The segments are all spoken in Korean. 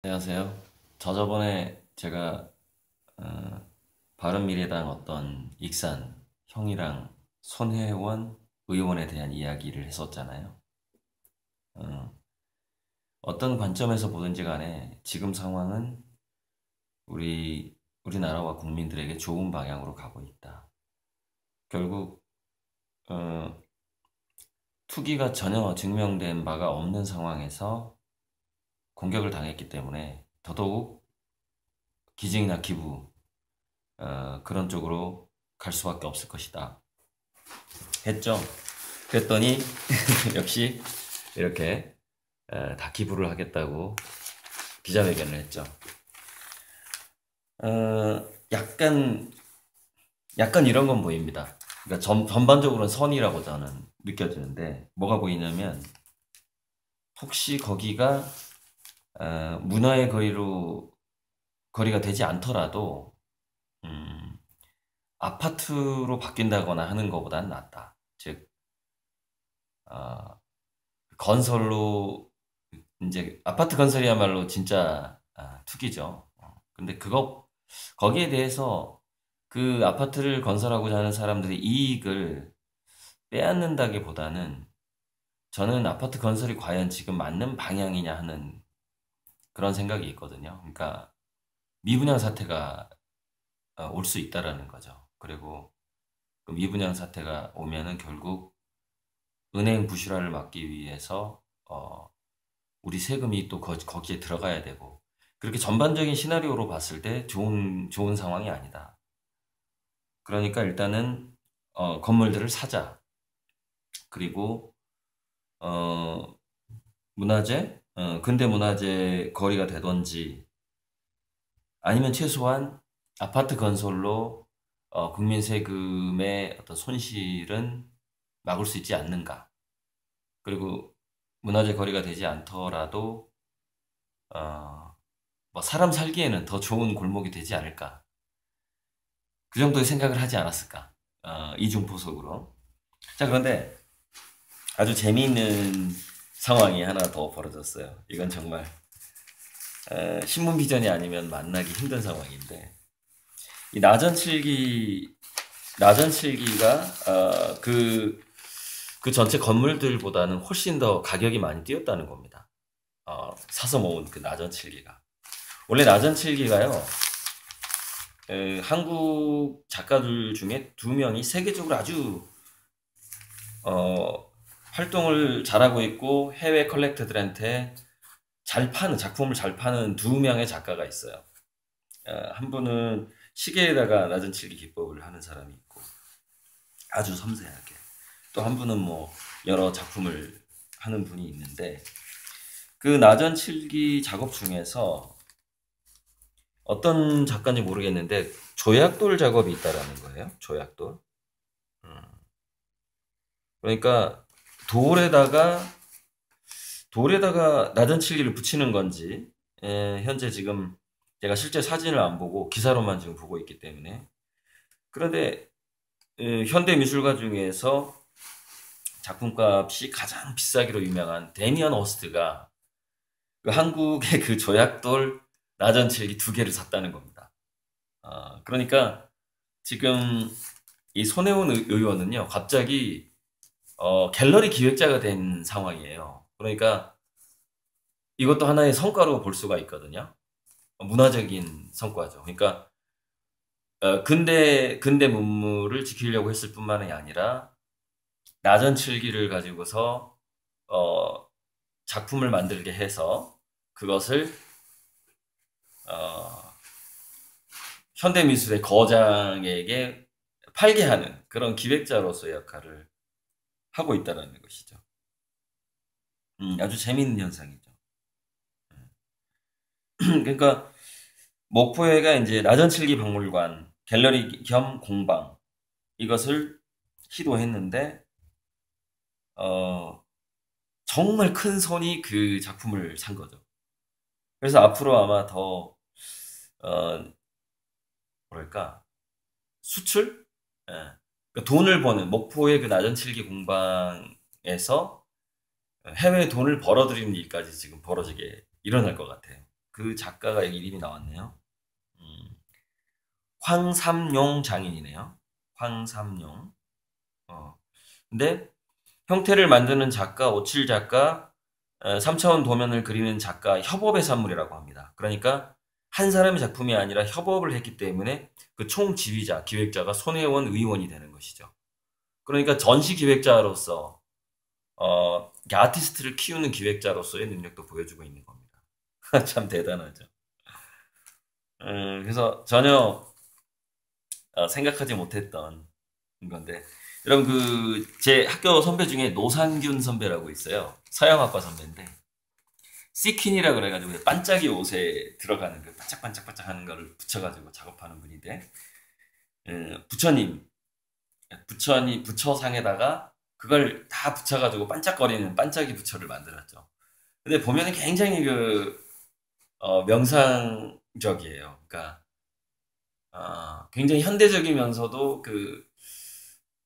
안녕하세요. 저번에 제가 바른미래당 어떤 익산 형이랑 손혜원 의원에 대한 이야기를 했었잖아요. 어, 어떤 관점에서 보든지 간에 지금 상황은 우리나라와 국민들에게 좋은 방향으로 가고 있다. 결국 어, 투기가 전혀 증명된 바가 없는 상황에서 공격을 당했기 때문에 더더욱 기증이나 기부 그런 쪽으로 갈 수밖에 없을 것이다. 했죠. 그랬더니 역시 이렇게 다 기부를 하겠다고 기자회견을 했죠. 약간 이런 건 보입니다. 그러니까 전반적으로는 선이라고 저는 느껴지는데 뭐가 보이냐면 혹시 거기가 문화의 거리가 되지 않더라도 음, 아파트로 바뀐다거나 하는 것보다는 낫다. 즉 어, 건설로 이제 아파트 건설이야말로 진짜 투기죠. 근데 거기에 대해서 그 아파트를 건설하고자 하는 사람들의 이익을 빼앗는다기보다는 저는 아파트 건설이 과연 지금 맞는 방향이냐 하는 그런 생각이 있거든요. 그러니까 미분양 사태가 올 수 있다라는 거죠. 그리고 그 미분양 사태가 오면은 결국 은행 부실화를 막기 위해서 우리 세금이 또 거기에 들어가야 되고 그렇게 전반적인 시나리오로 봤을 때 좋은 상황이 아니다. 그러니까 일단은 건물들을 사자. 그리고 어, 근대 문화재 거리가 되든지 아니면 최소한 아파트 건설로 국민 세금의 어떤 손실은 막을 수 있지 않는가. 그리고 문화재 거리가 되지 않더라도 뭐 사람 살기에는 더 좋은 골목이 되지 않을까. 그 정도의 생각을 하지 않았을까. 이중포석으로. 자, 그런데 아주 재미있는 상황이 하나 더 벌어졌어요. 이건 정말 신문 비전이 아니면 만나기 힘든 상황인데 이 나전칠기가 그 전체 건물들보다는 훨씬 더 가격이 많이 뛰었다는 겁니다. 사서 모은 그 나전칠기가. 원래 나전칠기가요, 한국 작가들 중에 두 명이 세계적으로 아주 어, 활동을 잘하고 있고 해외 컬렉터들한테 작품을 잘 파는 두 명의 작가가 있어요. 한 분은 시계에다가 낮은 칠기 기법을 하는 사람이 있고 아주 섬세하게. 또 한 분은 뭐 여러 작품을 하는 분이 있는데 그 낮은 칠기 작업 중에서 어떤 작가인지 모르겠는데 조약돌 작업이 있다라는 거예요. 조약돌. 음. 그러니까 돌에다가 낮은 칠기를 붙이는 건지 현재 지금 제가 실제 사진을 안 보고 기사로만 지금 보고 있기 때문에 그런데 현대 미술가 중에서 작품값이 가장 비싸기로 유명한 데미안 호스트가 그 한국의 그 조약돌 나전칠기 두 개를 샀다는 겁니다. 그러니까 지금 이 손혜원 의원은요 갑자기 갤러리 기획자가 된 상황이에요. 그러니까 이것도 하나의 성과로 볼 수가 있거든요. 문화적인 성과죠. 그러니까 근대 문물을 지키려고 했을 뿐만이 아니라 나전칠기를 가지고서 어, 작품을 만들게 해서 그것을 어, 현대미술의 거장에게 팔게 하는 그런 기획자로서의 역할을 하고 있다는 것이죠. 아주 재미있는 현상이죠. 그러니까 목포에가 이제 나전칠기 박물관, 갤러리 겸 공방 이것을 시도했는데 어, 정말 큰 손이 그 작품을 산 거죠. 그래서 앞으로 아마 더 어, 뭐랄까 수출? 예. 그러니까 돈을 버는 목포의 그 나전칠기 공방에서 해외에 돈을 벌어들이는 일까지 지금 벌어지게 일어날 것 같아요. 그 작가가 여기 이름이 나왔네요. 음, 황삼용 장인이네요. 황삼용. 근데 형태를 만드는 작가, 오칠 작가, 3차원 도면을 그리는 작가 협업의 산물이라고 합니다. 그러니까 한 사람의 작품이 아니라 협업을 했기 때문에 그 총지휘자, 기획자가 손혜원 의원이 되는 것이죠. 그러니까 전시 기획자로서 아티스트를 키우는 기획자로서의 능력도 보여주고 있는 겁니다. 참 대단하죠. 그래서 전혀 생각하지 못했던 건데 여러분 그 제 학교 선배 중에 노상균 선배라고 있어요. 서양학과 선배인데 시퀸이라 그래가지고 반짝이 옷에 들어가는 그 반짝반짝반짝하는 거를 붙여가지고 작업하는 분인데 부처상에다가 그걸 다 붙여가지고 반짝거리는 반짝이 부처를 만들었죠. 근데 보면은 굉장히 명상적이에요. 그러니까 굉장히 현대적이면서도 그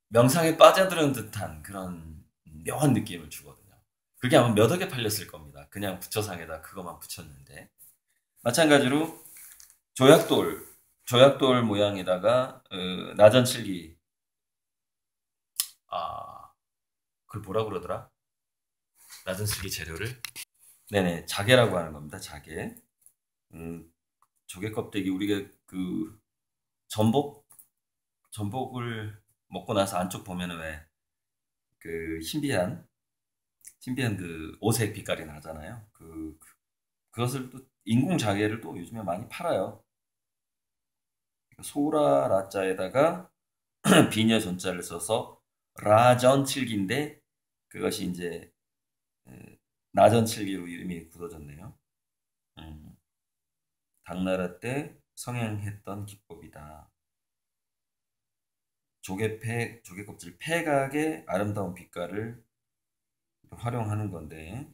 명상에 빠져드는 듯한 그런 묘한 느낌을 주거든요. 그게 아마 몇 억에 팔렸을 겁니다. 그냥 부처상에다 그것만 붙였는데. 마찬가지로 조약돌 모양에다가 나전칠기 그걸 뭐라 그러더라? 나전칠기 재료를 네네 자개라고 하는 겁니다. 자개. 조개 껍데기 우리가 그 전복을 먹고 나서 안쪽 보면은 왜 그 신비한 그 오색 빛깔이 나잖아요. 그것을 또 인공 자개를 또 요즘에 많이 팔아요. 소라 라자에다가 비녀 전자를 써서 라전칠기인데 그것이 이제 나전칠기로 이름이 굳어졌네요. 음, 당나라 때 성행했던 기법이다. 조개 껍질 폐각의 아름다운 빛깔을 활용하는 건데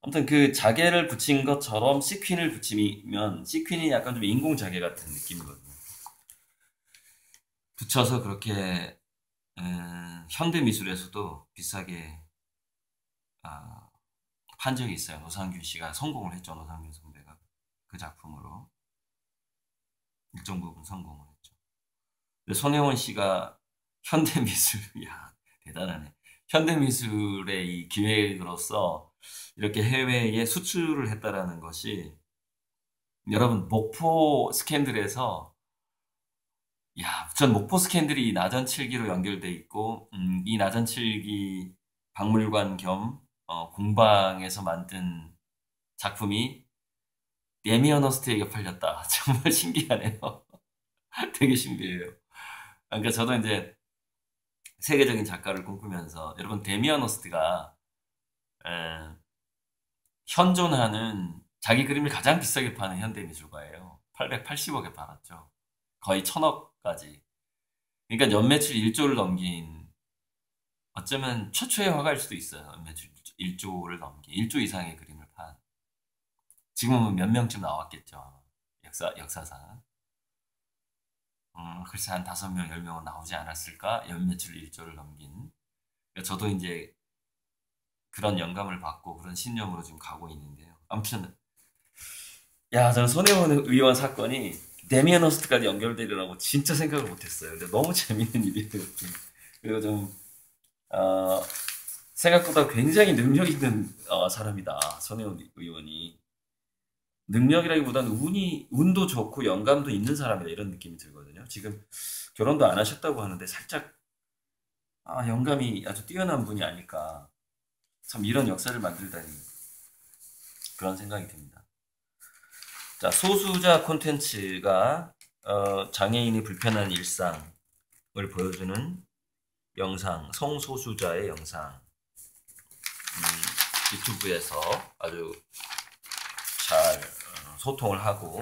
아무튼 그 자개를 붙인 것처럼 시퀸을 붙이면 시퀸이 약간 좀 인공 자개 같은 느낌이거든요. 붙여서 그렇게 현대 미술에서도 비싸게 판 적이 있어요. 노상균 씨가 성공을 했죠. 노상균 선배가 그 작품으로 일정 부분 성공을 했죠. 근데 손혜원 씨가 현대 미술, 야 대단하네. 현대 미술의 이 기획으로서 이렇게 해외에 수출을 했다라는 것이 여러분 목포 스캔들에서 전 목포 스캔들이 나전칠기로 연결돼 있고 이 나전칠기 박물관 겸 공방에서 만든 작품이 데미안 허스트에게 팔렸다. 정말 신기하네요. 되게 신기해요. 그러니까 저도 이제 세계적인 작가를 꿈꾸면서 여러분 데미안 허스트가 에, 현존하는 자기 그림을 가장 비싸게 파는 현대미술가예요. 880억에 팔았죠. 거의 1000억까지. 그러니까 연매출 1조를 넘긴 어쩌면 최초의 화가일 수도 있어요. 연매출 1조를 넘긴 1조 이상의 그림을 판. 지금은 몇 명쯤 나왔겠죠. 역사상. 글쎄 한 5명, 10명은 나오지 않았을까? 연매출 1조를 넘긴. 그러니까 저도 이제 그런 영감을 받고 그런 신념으로 지금 가고 있는데요. 아무튼 저는 손혜원 의원 사건이 데미안 허스트까지 연결되리라고 진짜 생각을 못했어요. 근데 너무 재밌는 일이에요. 그리고 좀 생각보다 굉장히 능력 있는 사람이다. 손혜원 의원이 능력이라기보다는 운도 좋고 영감도 있는 사람이다 이런 느낌이 들거든요. 지금 결혼도 안 하셨다고 하는데 살짝 영감이 아주 뛰어난 분이 아닐까. 참 이런 역사를 만들다니 그런 생각이 듭니다. 자, 소수자 콘텐츠가 장애인의 불편한 일상을 보여주는 영상, 성소수자의 영상 유튜브에서 아주 잘 소통을 하고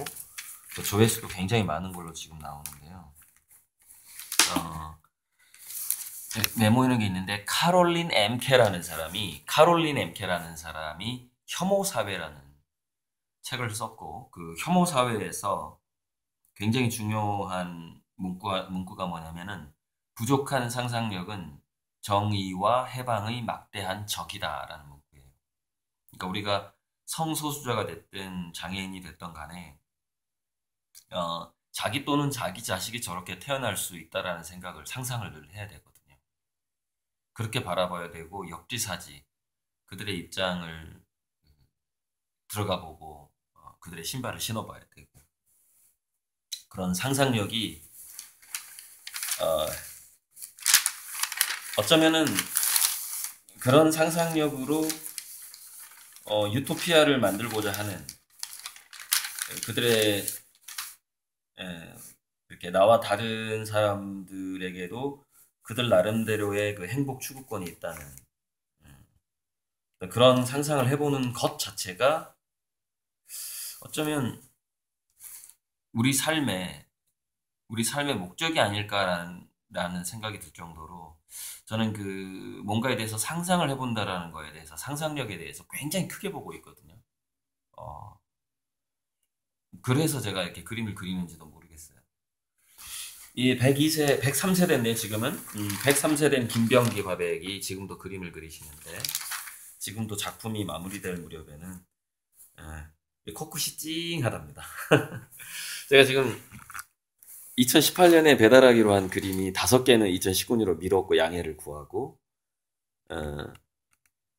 또 조회수도 굉장히 많은 걸로 지금 나오는데요. 메모이는 게 있는데 카롤린 엠케라는 사람이 혐오사회라는 책을 썼고 그 혐오사회에서 굉장히 중요한 문구가 뭐냐면은 부족한 상상력은 정의와 해방의 막대한 적이다라는 문구예요. 그러니까 우리가 성소수자가 됐든 장애인이 됐던 간에 자기 또는 자기 자식이 저렇게 태어날 수 있다라는 생각을 상상을 늘 해야 되거든요. 그렇게 바라봐야 되고 역지사지 그들의 입장을 들어가 보고 그들의 신발을 신어봐야 되고 그런 상상력이 어쩌면은 그런 상상력으로 유토피아를 만들고자 하는 그들의 이렇게 나와 다른 사람들에게도 그들 나름대로의 그 행복 추구권이 있다는 그런 상상을 해보는 것 자체가 어쩌면 우리 삶의 목적이 아닐까라는 생각이 들 정도로 저는 그 뭔가에 대해서 상상을 해본다라는 거에 대해서 상상력에 대해서 굉장히 크게 보고 있거든요. 그래서 제가 이렇게 그림을 그리는지도 모르겠어요. 이 103세대인데 지금은 103세대인 김병기 화백이 지금도 그림을 그리시는데 지금도 작품이 마무리될 무렵에는 코끝이 찡하답니다. 제가 지금 2018년에 배달하기로 한 그림이 5개는 2019년으로 미뤘고 양해를 구하고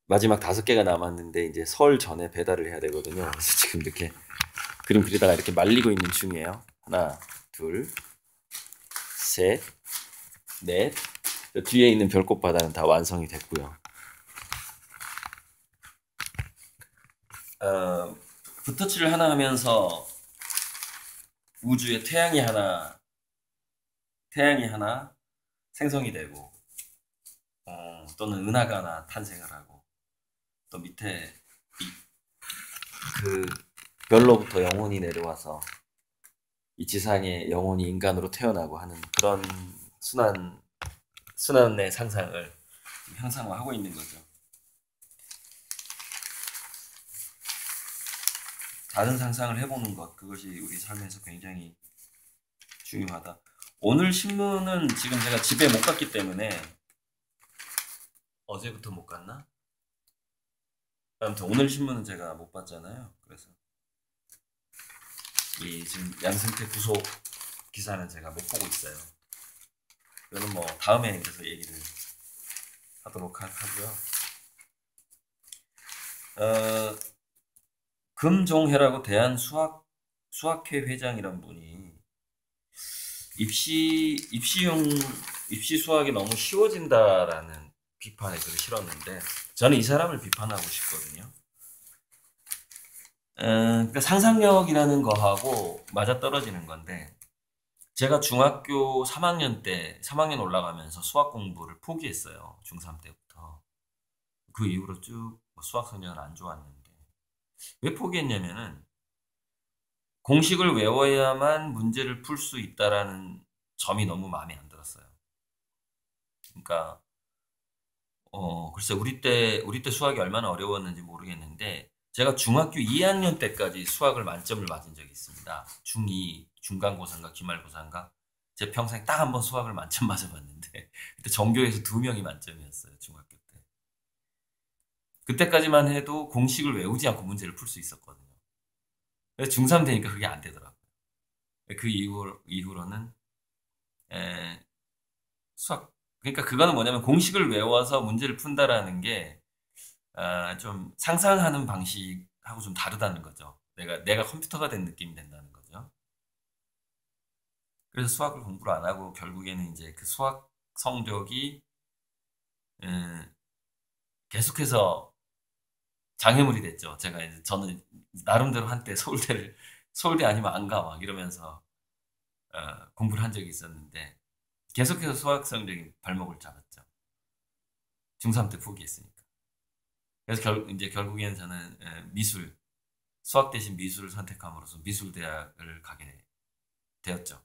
마지막 5개가 남았는데 이제 설 전에 배달을 해야 되거든요. 그래서 지금 이렇게 그림 그리다가 이렇게 말리고 있는 중이에요. 하나, 둘, 셋, 넷. 뒤에 있는 별꽃바다는 다 완성이 됐고요. 붓터치를 하나 하면서 우주에 태양이 하나 생성이 되고 또는 은하가 하나 탄생을 하고 또 밑에 그 별로부터 영혼이 내려와서 이 지상에 영혼이 인간으로 태어나고 하는 그런 순환의 상상을 형상화하고 있는 거죠. 다른 상상을 해보는 것, 그것이 우리 삶에서 굉장히 중요하다. 오늘 신문은 지금 제가 집에 못 갔기 때문에 어제부터 못 갔나? 아무튼 오늘 신문은 제가 못 봤잖아요. 그래서 이 지금 양승태 구속 기사는 제가 못 보고 있어요. 이거는 뭐 다음에 그래서 얘기를 하도록 하고요. 금종혜라고 대한수학회 회장이란 분이 입시 수학이 너무 쉬워진다라는 비판에 글을 실었는데 저는 이 사람을 비판하고 싶거든요. 그러니까 상상력이라는 거하고 맞아떨어지는 건데 제가 중학교 3학년 올라가면서 수학 공부를 포기했어요. 중3 때부터. 그 이후로 쭉 수학 성적은 안 좋았는데 왜 포기했냐면은 공식을 외워야만 문제를 풀 수 있다라는 점이 너무 마음에 안 들었어요. 그러니까 글쎄 우리 때 수학이 얼마나 어려웠는지 모르겠는데 제가 중학교 2학년 때까지 수학을 만점을 맞은 적이 있습니다. 중2 중간고사인가 기말고사인가 제 평생 딱 한 번 수학을 만점 맞아봤는데 그때 전교에서 2명이 만점이었어요. 중학교 때. 그때까지만 해도 공식을 외우지 않고 문제를 풀 수 있었거든요. 그래서 중3 되니까 그게 안 되더라고요. 그 이후로는 수학 그러니까 그거는 뭐냐면 공식을 외워서 문제를 푼다라는 게 좀 상상하는 방식하고 좀 다르다는 거죠. 내가 컴퓨터가 된 느낌이 된다는 거죠. 그래서 수학을 공부를 안 하고 결국에는 이제 그 수학 성적이 계속해서 장애물이 됐죠. 저는 나름대로 한때 서울대 아니면 안 가 막 이러면서 공부를 한 적이 있었는데 계속해서 수학 성적이 발목을 잡았죠. 중3 때 포기했으니까. 그래서 결국에는 저는 수학 대신 미술을 선택함으로써 미술대학을 가게 되었죠.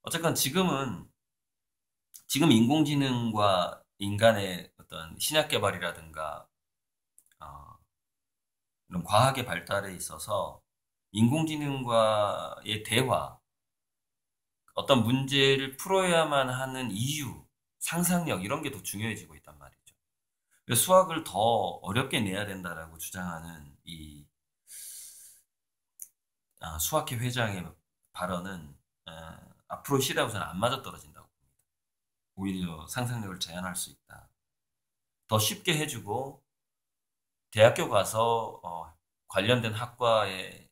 어쨌건 지금 인공지능과 인간의 어떤 신약 개발이라든가 이런 과학의 발달에 있어서 인공지능과의 대화, 어떤 문제를 풀어야만 하는 이유, 상상력 이런 게 더 중요해지고 있단 말이죠. 그래서 수학을 더 어렵게 내야 된다라고 주장하는 이 수학회 회장의 발언은 앞으로 시대하고서는 안 맞아떨어진다고 봅니다. 오히려 상상력을 제한할 수 있다. 더 쉽게 해주고 대학교 가서 관련된 학과의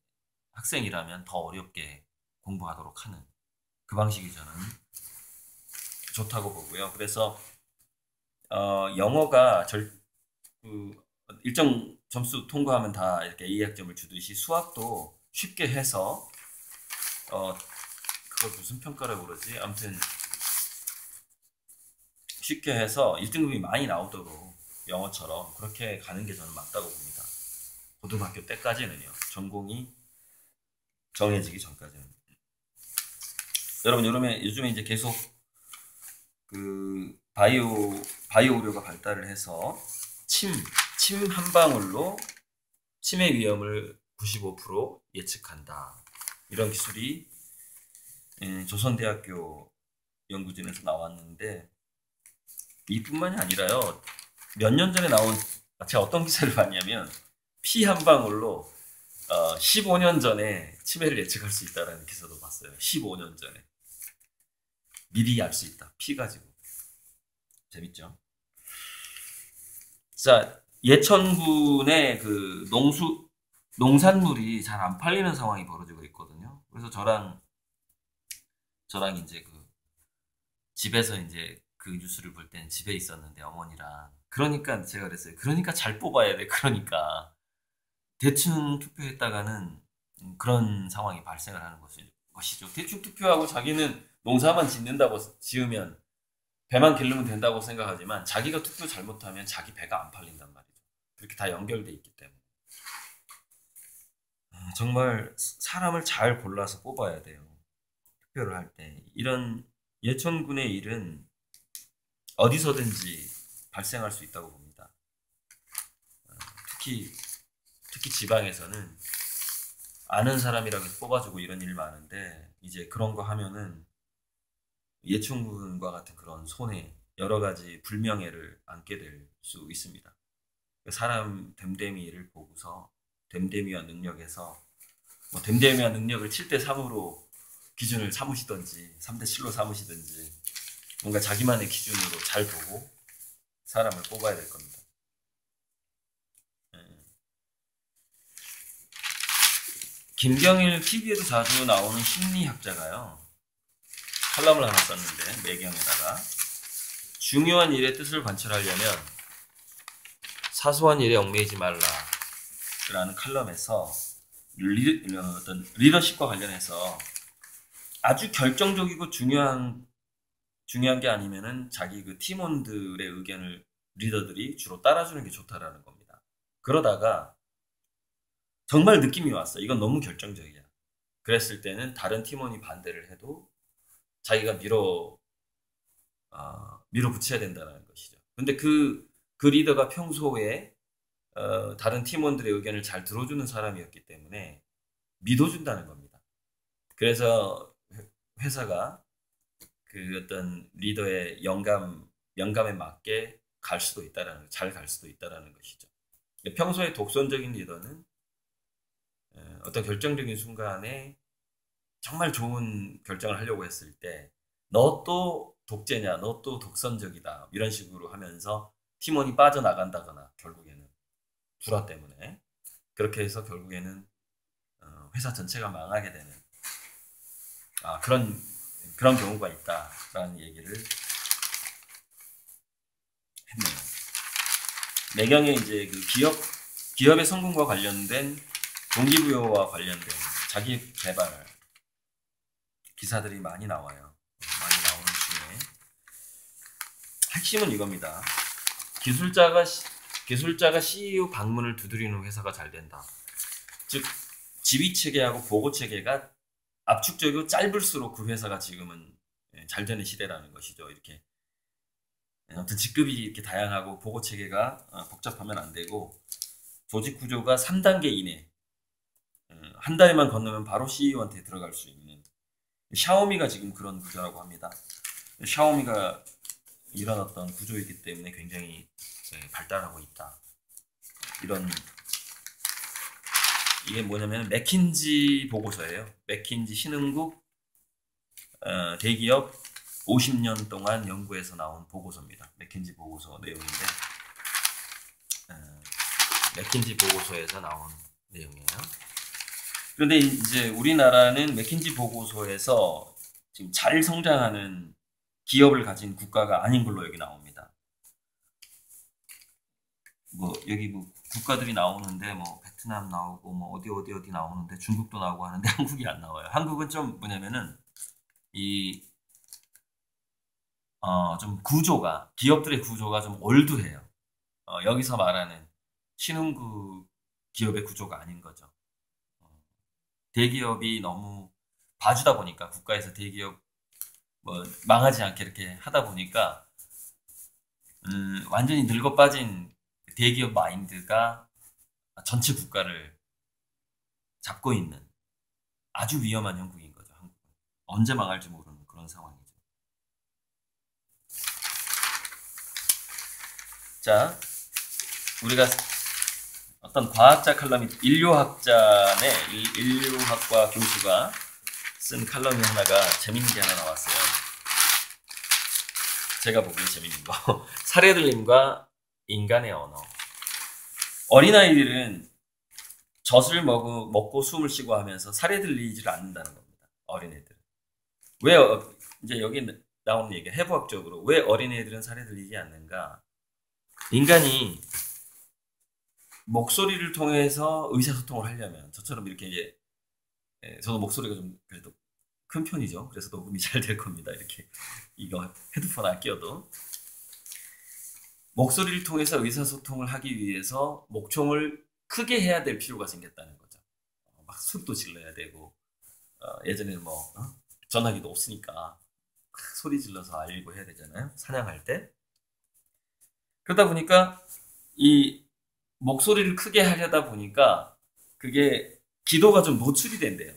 학생이라면 더 어렵게 공부하도록 하는 그 방식이 저는 좋다고 보고요. 그래서 영어가 일정 점수 통과하면 다 이렇게 A학점을 주듯이 수학도 쉽게 해서 그걸 무슨 평가라고 그러지? 아무튼 쉽게 해서 1등급이 많이 나오도록 영어처럼 그렇게 가는 게 저는 맞다고 봅니다. 고등학교 때까지는요. 전공이 정해지기 전까지는. 여러분 요즘에 이제 계속 그 바이오 의료가 발달을 해서 침 한 방울로 치매 위험을 95% 예측한다. 이런 기술이 조선대학교 연구진에서 나왔는데 이뿐만이 아니라요. 몇 년 전에 나온 제가 어떤 기사를 봤냐면 피 한 방울로 15년 전에 치매를 예측할 수 있다는 기사도 봤어요. 15년 전에 미리 알 수 있다. 피 가지고. 재밌죠? 자, 예천군의 그 농산물이 잘 안 팔리는 상황이 벌어지고 있거든요. 그래서 저랑 이제 그 집에서 이제 그 뉴스를 볼 때는 집에 있었는데 어머니랑 그러니까 제가 그랬어요. 그러니까 잘 뽑아야 돼. 그러니까 대충 투표했다가는 그런 상황이 발생을 하는 것이죠. 대충 투표하고 자기는 농사만 지으면 배만 기르면 된다고 생각하지만 자기가 투표 잘못하면 자기 배가 안 팔린단 말이죠. 그렇게 다 연결돼 있기 때문에 정말 사람을 잘 골라서 뽑아야 돼요. 투표를 할 때. 이런 예천군의 일은 어디서든지 발생할 수 있다고 봅니다. 특히 지방에서는 아는 사람이라고 해서 뽑아주고 이런 일 많은데 이제 그런 거 하면은 예천군과 같은 그런 손해, 여러 가지 불명예를 안게 될 수 있습니다. 사람 됨됨이를 보고서 됨됨이와 능력에서 됨됨이와 능력을 7대 3으로 기준을 삼으시든지 3대 7로 삼으시든지 뭔가 자기만의 기준으로 잘 보고 사람을 뽑아야 될 겁니다. 김경일 TV에도 자주 나오는 심리학자가요. 칼럼을 하나 썼는데 매경에다가 중요한 일의 뜻을 관철하려면 사소한 일에 얽매이지 말라라는 칼럼에서 어떤 리더십과 관련해서 아주 결정적이고 중요한 게 아니면은 자기 그 팀원들의 의견을 리더들이 주로 따라주는 게 좋다라는 겁니다. 그러다가 정말 느낌이 왔어. 이건 너무 결정적이야. 그랬을 때는 다른 팀원이 반대를 해도 자기가 밀어붙여야 된다는 것이죠. 근데 그 리더가 평소에 다른 팀원들의 의견을 잘 들어주는 사람이었기 때문에 믿어준다는 겁니다. 그래서 회사가 그 어떤 리더의 영감에 맞게 잘 갈 수도 있다라는 것이죠. 평소에 독선적인 리더는 어떤 결정적인 순간에 정말 좋은 결정을 하려고 했을 때 너 또 독재냐, 너 또 독선적이다 이런 식으로 하면서 팀원이 빠져나간다거나 결국에는 불화 때문에 그렇게 해서 결국에는 회사 전체가 망하게 되는 그런 경우가 있다라는 얘기를 했네요. 매경에 이제 그 기업의 성공과 관련된 동기부여와 관련된 자기 개발 기사들이 많이 나와요. 많이 나오는 중에 핵심은 이겁니다. 기술자가 CEO 방문을 두드리는 회사가 잘 된다. 즉 지휘 체계하고 보고 체계가 압축적이고 짧을수록 그 회사가 지금은 잘 되는 시대라는 것이죠. 이렇게 아무튼 직급이 이렇게 다양하고 보고 체계가 복잡하면 안 되고 조직 구조가 3단계 이내 한 달에만 건너면 바로 CEO한테 들어갈 수 있는 샤오미가 지금 그런 구조라고 합니다. 샤오미가 이런 어떤 구조이기 때문에 굉장히 발달하고 있다. 이런 이게 뭐냐면 맥킨지 보고서예요. 맥킨지 신흥국 대기업 50년 동안 연구해서 나온 보고서입니다. 맥킨지 보고서 내용인데 맥킨지 보고서에서 나온 내용이에요. 그런데 이제 우리나라는 맥킨지 보고서에서 지금 잘 성장하는 기업을 가진 국가가 아닌 걸로 여기 나옵니다. 뭐 여기 뭐 국가들이 나오는데 뭐 베트남 나오고 뭐 어디 나오는데 중국도 나오고 하는데 한국이 안 나와요. 한국은 좀 뭐냐면은 좀 구조가 기업들의 구조가 좀 올드해요. 여기서 말하는 신흥국 기업의 구조가 아닌 거죠. 대기업이 너무 봐주다 보니까 국가에서 대기업 뭐 망하지 않게 이렇게 하다 보니까 완전히 늙어 빠진 대기업 마인드가 전체 국가를 잡고 있는 아주 위험한 형국인 거죠. 한국은 언제 망할지 모르는 그런 상황이죠. 자, 우리가 어떤 과학자 칼럼이 인류학과 교수가 쓴 칼럼이 하나가 재밌는 게 하나 나왔어요. 제가 보기엔 재밌는 거. 사례들림과 인간의 언어. 어린아이들은 젖을 먹고 숨을 쉬고 하면서 사례 들리지를 않는다는 겁니다. 어린애들은. 왜 이제 여기 나오는 얘기가 해부학적으로 왜 어린애들은 사례 들리지 않는가? 인간이 목소리를 통해서 의사소통을 하려면 저처럼 이렇게 이제 저도 목소리가 좀 그래도 큰 편이죠. 그래서 녹음이 잘 될 겁니다. 이렇게 이거 헤드폰 안 끼워도 목소리를 통해서 의사소통을 하기 위해서 목청을 크게 해야 될 필요가 생겼다는 거죠. 막 소리도 질러야 되고 예전에는 뭐 전화기도 없으니까 소리 질러서 알리고 해야 되잖아요. 사냥할 때. 그러다 보니까 이 목소리를 크게 하려다 보니까 그게 기도가 좀 노출이 된대요.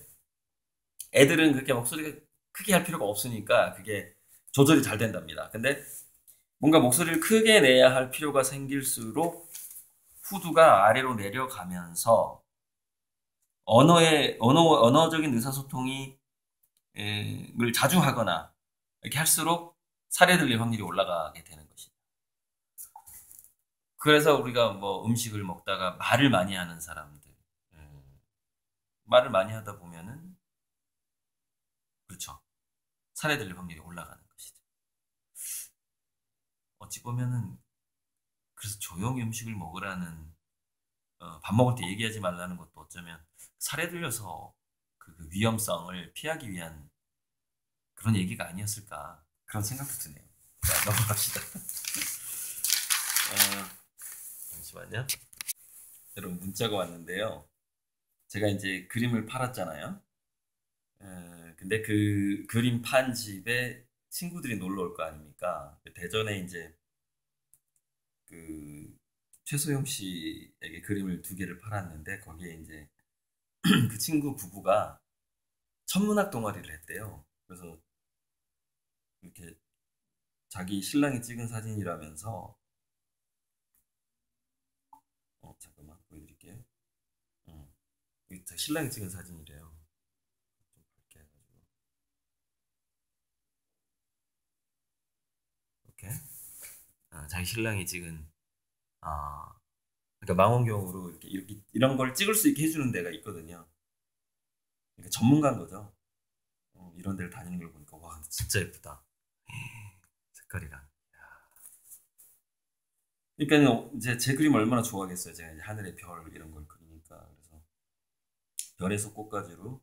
애들은 그렇게 목소리가 크게 할 필요가 없으니까 그게 조절이 잘 된답니다. 근데 뭔가 목소리를 크게 내야 할 필요가 생길수록 후두가 아래로 내려가면서 언어적인 의사소통이 을 자주 하거나 이렇게 할수록 사례 들릴 확률이 올라가게 되는 것이죠. 그래서 우리가 뭐 음식을 먹다가 말을 많이 하는 사람들, 말을 많이 하다 보면은 그렇죠. 사례 들릴 확률이 올라가는 것이죠. 어찌 보면은 그래서 조용히 음식을 먹으라는 밥 먹을 때 얘기하지 말라는 것도 어쩌면 사례 들려서 그 위험성을 피하기 위한 그런 얘기가 아니었을까 그런 생각도 드네요. 자, 넘어갑시다. 잠시만요. 여러분 문자가 왔는데요. 제가 이제 그림을 팔았잖아요. 근데 그 그림 판 집에 친구들이 놀러 올 거 아닙니까? 대전에 이제 그 최소영 씨에게 그림을 2개를 팔았는데 거기에 이제 그 친구 부부가 천문학 동아리를 했대요. 그래서 이렇게 자기 신랑이 찍은 사진이라면서 잠깐만 보여드릴게요. 이게 신랑이 찍은 사진이래요. 좀 밝게 해가지고 이렇게 자기 신랑이 찍은 그러니까 망원경으로 이렇게 이런 걸 찍을 수 있게 해주는 데가 있거든요. 그러니까 전문가인 거죠. 이런 데를 다니는 걸 보니까 와 진짜 예쁘다. 색깔이랑. 그러니까 이제 제 그림 얼마나 좋아하겠어요. 제가 이제 하늘의 별 이런 걸 그리니까 그래서 별에서 꽃까지로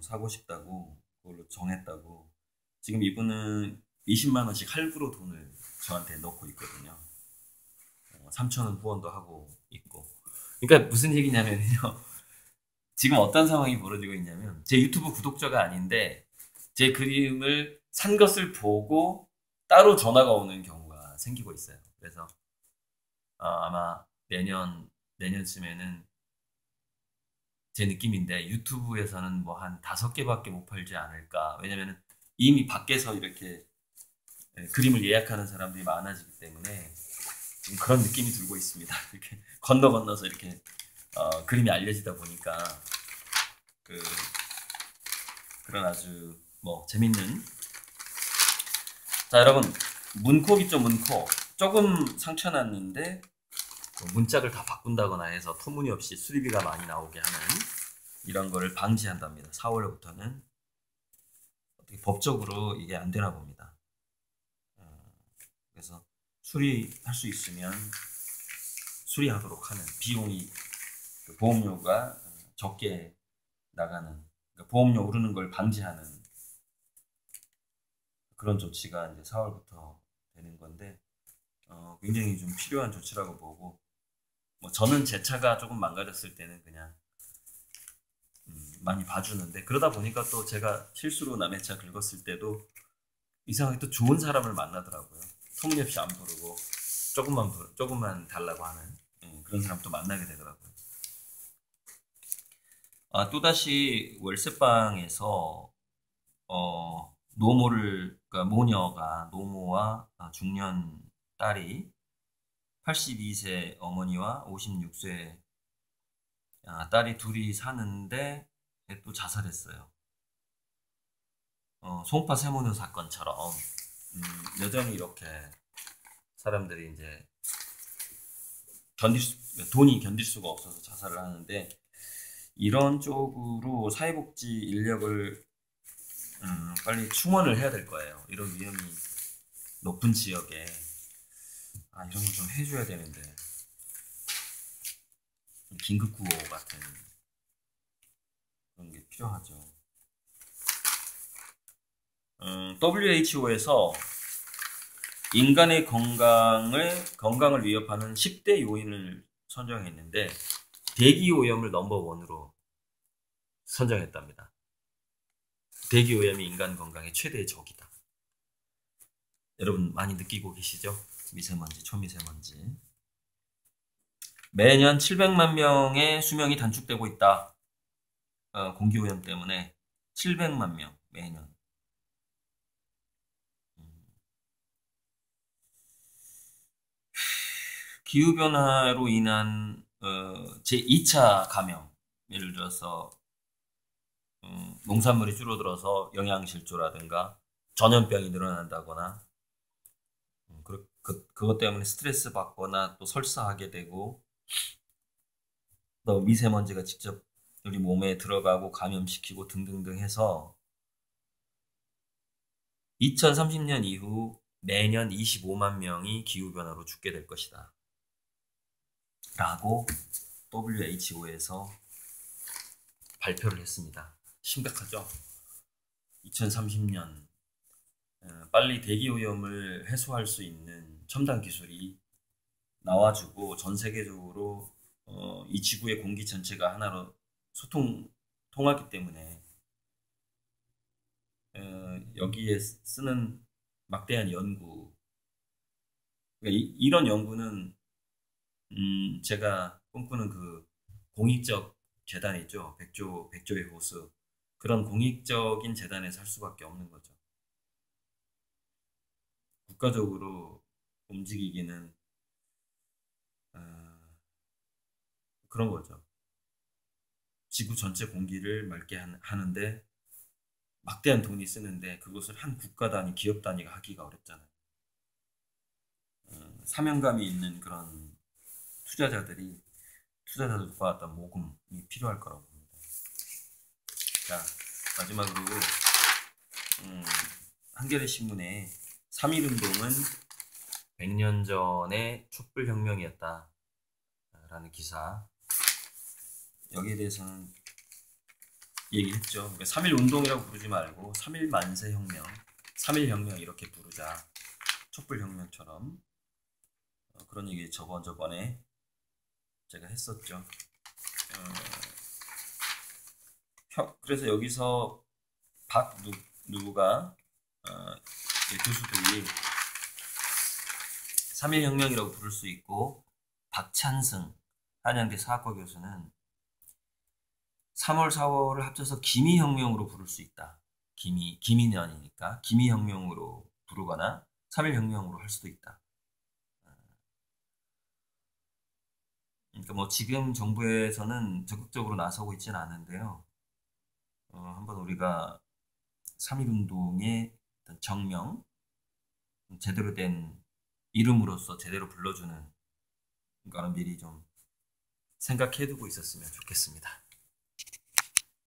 사고 싶다고 그걸로 정했다고 지금 이분은 20만 원씩 할부로 돈을 저한테 넣고 있거든요. 3천 원 후원도 하고 있고. 그러니까 무슨 얘기냐면요. 지금 어떤 상황이 벌어지고 있냐면 제 유튜브 구독자가 아닌데 제 그림을 산 것을 보고 따로 전화가 오는 경우가 생기고 있어요. 그래서 아마 내년쯤에는 제 느낌인데 유튜브에서는 뭐 한 5개밖에 못 팔지 않을까. 왜냐면 이미 밖에서 이렇게 그림을 예약하는 사람들이 많아지기 때문에 지금 그런 느낌이 들고 있습니다. 이렇게 건너서 이렇게 그림이 알려지다 보니까 그런 아주 뭐 재밌는. 자, 여러분, 문콕 있죠? 문콕 조금 상처 났는데 문짝을 다 바꾼다거나 해서 터무니없이 수리비가 많이 나오게 하는 이런 거를 방지한답니다. 4월부터는 어떻게 법적으로 이게 안 되나 봅니다. 그래서 수리할 수 있으면 수리하도록 하는 비용이 보험료가 적게 나가는, 그러니까 보험료 오르는 걸 방지하는 그런 조치가 이제 4월부터 되는 건데 굉장히 좀 필요한 조치라고 보고, 뭐 저는 제 차가 조금 망가졌을 때는 그냥 많이 봐주는데, 그러다 보니까 또 제가 실수로 남의 차 긁었을 때도 이상하게 또 좋은 사람을 만나더라고요. 터무니없이 안 부르고 조금만 달라고 하는 그런 사람 또 만나게 되더라고요. 또다시 월세방에서 그러니까 모녀가, 노모와 중년 딸이 82세 어머니와 56세 딸이 둘이 사는데 또 자살했어요. 송파 세모녀 사건처럼 여전히 이렇게 사람들이 이제 돈이 견딜 수가 없어서 자살을 하는데, 이런 쪽으로 사회복지 인력을 빨리 충원을 해야 될 거예요. 이런 위험이 높은 지역에 이런 거 좀 해줘야 되는데, 긴급구호 같은 그런 게 필요하죠. WHO에서 인간의 건강을 위협하는 10대 요인을 선정했는데 대기오염을 넘버원으로 선정했답니다. 대기오염이 인간 건강의 최대의 적이다. 여러분 많이 느끼고 계시죠? 미세먼지, 초미세먼지. 매년 700만 명의 수명이 단축되고 있다. 공기오염 때문에 700만 명 매년. 기후변화로 인한 제2차 감염, 예를 들어서 농산물이 줄어들어서 영양실조라든가 전염병이 늘어난다거나, 그것 때문에 스트레스 받거나 또 설사하게 되고, 또 미세먼지가 직접 우리 몸에 들어가고 감염시키고 등등등 해서 2030년 이후 매년 25만 명이 기후변화로 죽게 될 것이다 라고 WHO에서 발표를 했습니다. 심각하죠? 2030년 빨리 대기오염을 해소할 수 있는 첨단 기술이 나와주고 전 세계적으로 이 지구의 공기 전체가 하나로 통하기 때문에 여기에 쓰는 막대한 연구, 그러니까 이런 연구는 제가 꿈꾸는 그 공익적 재단 있죠. 백조의 호수, 그런 공익적인 재단에서 할 수밖에 없는 거죠. 국가적으로 움직이기는 그런 거죠. 지구 전체 공기를 맑게 하는데 막대한 돈이 쓰는데 그것을 한 국가 단위, 기업 단위가 하기가 어렵잖아요. 사명감이 있는 그런 투자자들과 어떤 모금이 필요할 거라고 봅니다. 자, 마지막으로 한겨레 신문에 3.1운동은 100년 전의 촛불혁명이었다 라는 기사, 여기에 대해서는 얘기했죠. 그러니까 3.1운동이라고 부르지 말고 3.1 만세혁명, 3.1혁명 이렇게 부르자. 촛불혁명처럼. 그런 얘기 저번에 제가 했었죠. 그래서 여기서 누구가 교수들이 3.1혁명이라고 부를 수 있고, 박찬승 한양대 사학과 교수는 3월 4월을 합쳐서 기미혁명으로 부를 수 있다. 기미년이니까 기미혁명으로 부르거나 3.1혁명으로 할 수도 있다. 그러니까 뭐 지금 정부에서는 적극적으로 나서고 있지는 않은데요. 한번 우리가 3.1 운동의 어떤 정명, 제대로 된 이름으로서 제대로 불러주는 거는 미리 좀 생각해두고 있었으면 좋겠습니다.